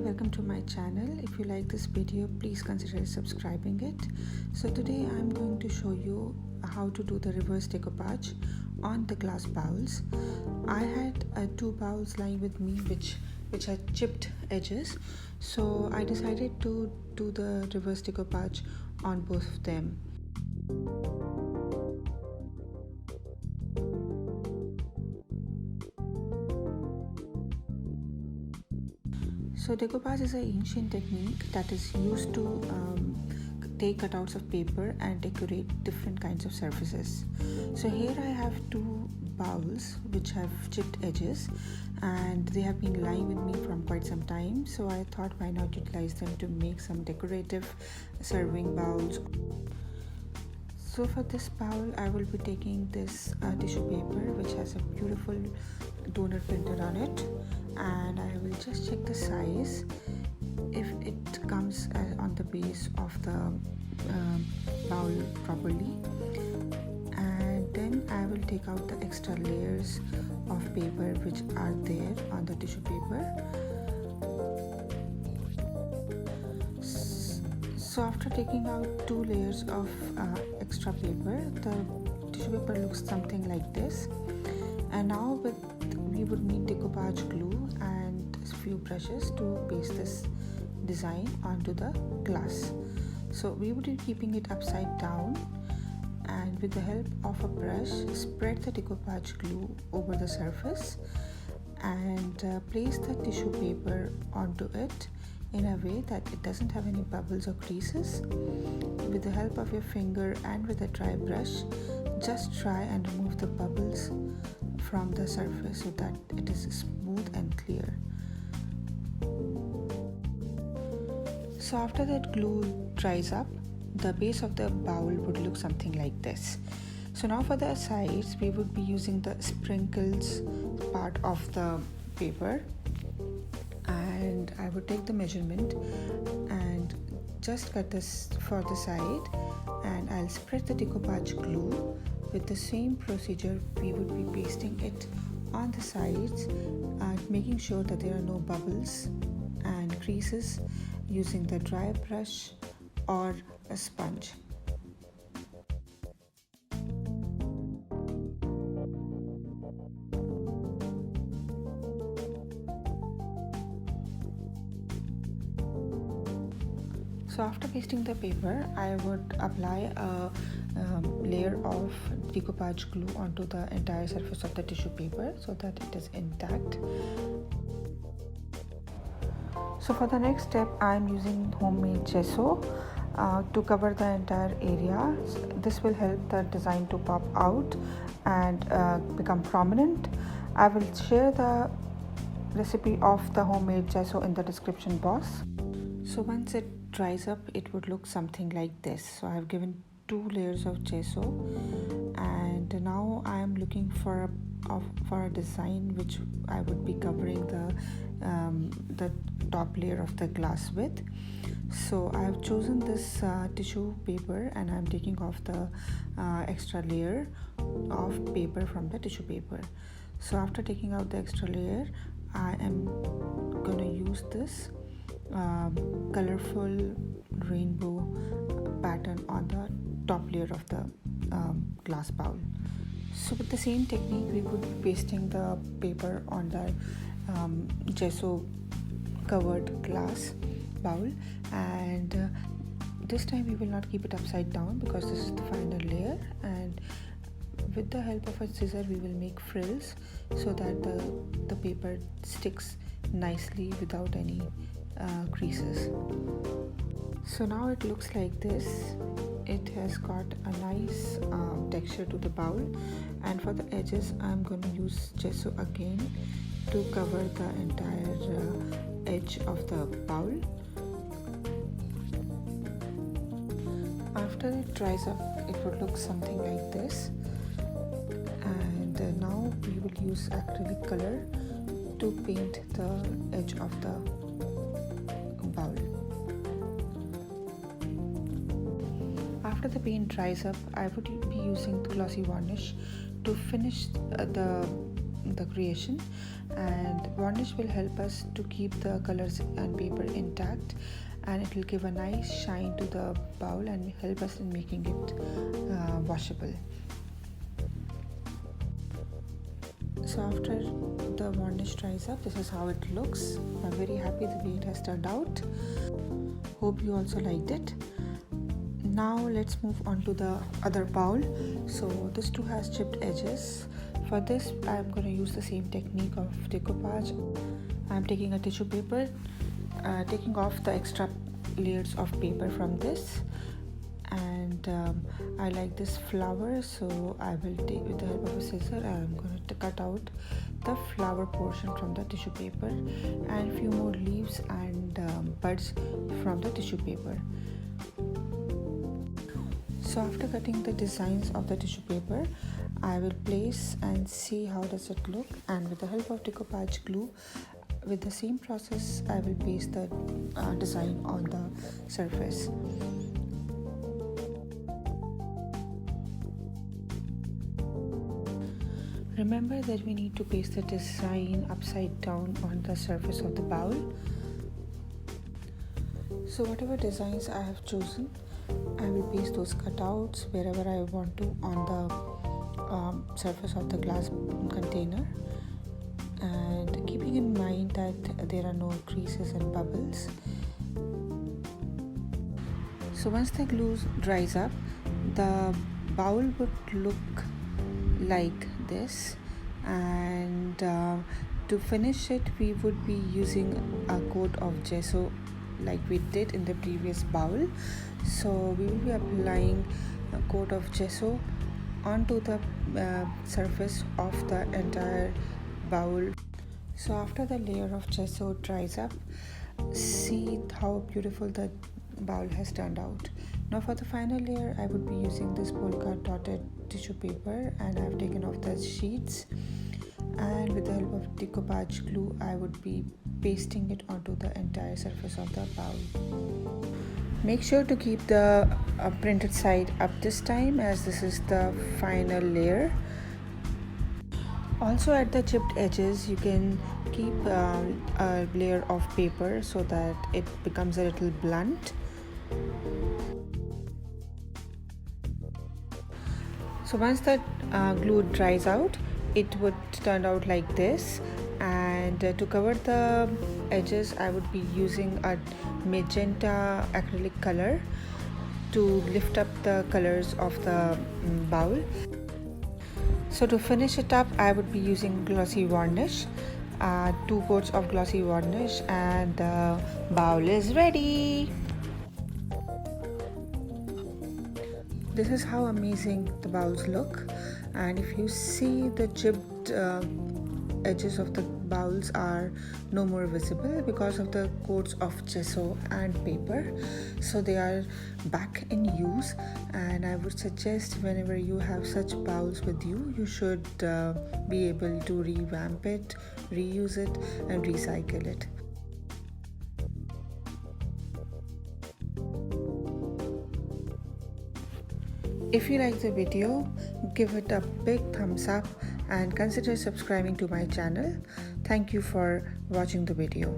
welcome to my channel. If you like this video, please consider subscribing it. So today I'm going to show you how to do the reverse decoupage on the glass bowls. I had two bowls lying with me which had chipped edges, so I decided to do the reverse decoupage on both of them. So decoupage is an ancient technique that is used to take cutouts of paper and decorate different kinds of surfaces. So here I have two bowls which have chipped edges and they have been lying with me from quite some time, so I thought why not utilize them to make some decorative serving bowls. So for this bowl I will be taking this tissue paper which has a beautiful donut printed on it, and I will just check the size if it comes on the base of the bowl properly, and then I will take out the extra layers of paper which are there on the tissue paper. So after taking out two layers of extra paper, the tissue paper looks something like this. And now we would need decoupage glue and a few brushes to paste this design onto the glass. So we would be keeping it upside down, and with the help of a brush spread the decoupage glue over the surface and place the tissue paper onto it in a way that it doesn't have any bubbles or creases. With the help of your finger and with a dry brush, just try and remove the bubbles from the surface so that it is smooth and clear. So after that glue dries up, the base of the bowl would look something like this. So now for the sides, we would be using the sprinkles part of the paper, and I would take the measurement and just cut this for the side, and I'll spread the decoupage glue. With the same procedure, we would be pasting it on the sides and making sure that there are no bubbles and creases using the dry brush or a sponge. So after pasting the paper, I would apply a layer of decoupage glue onto the entire surface of the tissue paper so that it is intact. So for the next step, I am using homemade gesso to cover the entire area. This will help the design to pop out and become prominent. I will share the recipe of the homemade gesso in the description box. So once it dries up, it would look something like this. So I have given two layers of gesso, and now I am looking for a design which I would be covering the top layer of the glass with. So I have chosen this tissue paper, and I am taking off the extra layer of paper from the tissue paper. So after taking out the extra layer, I am going to use this colorful rainbow pattern on the top layer of the glass bowl. So with the same technique, we would be pasting the paper on the gesso covered glass bowl, and this time we will not keep it upside down because this is the final layer, and with the help of a scissor we will make frills so that the paper sticks nicely without any creases. So now it looks like this. It has got a nice texture to the bowl, and for the edges I'm going to use gesso again to cover the entire edge of the bowl. After it dries up, it would look something like this, and now we will use acrylic color to paint the edge of the bowl. After the paint dries up, I would be using the glossy varnish to finish the the creation, and varnish will help us to keep the colors and paper intact, and it will give a nice shine to the bowl and help us in making it washable. So after the varnish dries up, this is how it looks. I'm very happy the way it has turned out. Hope you also liked it. Now let's move on to the other bowl. So this too has chipped edges. For this I'm going to use the same technique of decoupage. I'm taking a tissue paper, taking off the extra layers of paper from this, and I like this flower, so I will take, with the help of a scissor, I'm going to cut out the flower portion from the tissue paper and few more leaves and buds from the tissue paper. So after cutting the designs of the tissue paper, I will place and see how does it look, and with the help of decoupage glue, with the same process, I will paste the design on the surface. Remember that we need to paste the design upside down on the surface of the bowl. So whatever designs I have chosen, I will paste those cutouts wherever I want to on the surface of the glass container, and keeping in mind that there are no creases and bubbles. So once the glue dries up, the bowl would look like this, and to finish it we would be using a coat of gesso like we did in the previous bowl. So we will be applying a coat of gesso onto the surface of the entire bowl. So after the layer of gesso dries up, see how beautiful the bowl has turned out. Now for the final layer, I would be using this polka dotted tissue paper, and I've taken off the sheets, and with the help of decoupage glue I would be pasting it onto the entire surface of the bowl. Make sure to keep the printed side up this time, as this is the final layer. Also at the chipped edges you can keep a layer of paper so that it becomes a little blunt. So once the glue dries out, it would turn out like this, and to cover the edges I would be using a magenta acrylic color to lift up the colors of the bowl. So to finish it up, I would be using glossy varnish, 2 coats of glossy varnish, and the bowl is ready. This is how amazing the bowls look, and if you see, the chipped edges of the bowls are no more visible because of the coats of gesso and paper, so they are back in use. And I would suggest whenever you have such bowls with you, you should be able to revamp it, reuse it and recycle it. If you like the video, give it a big thumbs up and consider subscribing to my channel. Thank you for watching the video.